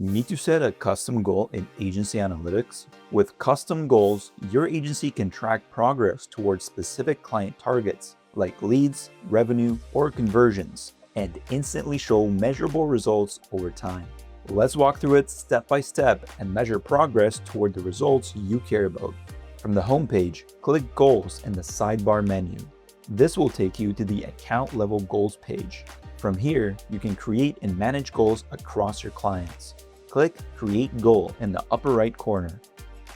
Need to set a custom goal in Agency Analytics? With custom goals, your agency can track progress towards specific client targets like leads, revenue, or conversions, and instantly show measurable results over time. Let's walk through it step by step and measure progress toward the results you care about. From the homepage, click Goals in the sidebar menu. This will take you to the Account Level Goals page. From here, you can create and manage goals across your clients. Click Create Goal in the upper right corner.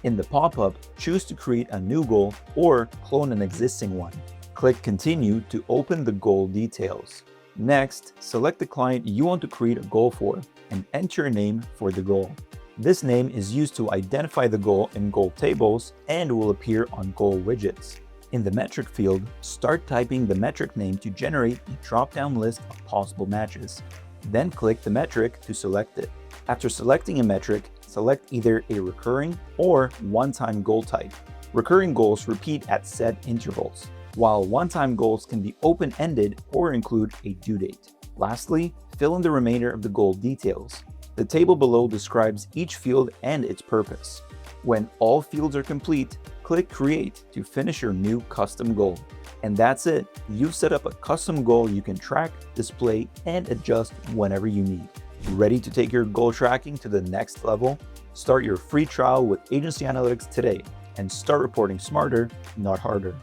In the pop-up, choose to create a new goal or clone an existing one. Click Continue to open the goal details. Next, select the client you want to create a goal for and enter a name for the goal. This name is used to identify the goal in goal tables and will appear on goal widgets. In the metric field, start typing the metric name to generate a drop-down list of possible matches. Then click the metric to select it. After selecting a metric, select either a recurring or one-time goal type. Recurring goals repeat at set intervals, while one-time goals can be open-ended or include a due date. Lastly, fill in the remainder of the goal details. The table below describes each field and its purpose. When all fields are complete, click Create to finish your new custom goal. And that's it. You've set up a custom goal you can track, display, and adjust whenever you need. Ready to take your goal tracking to the next level? Start your free trial with Agency Analytics today and start reporting smarter, not harder.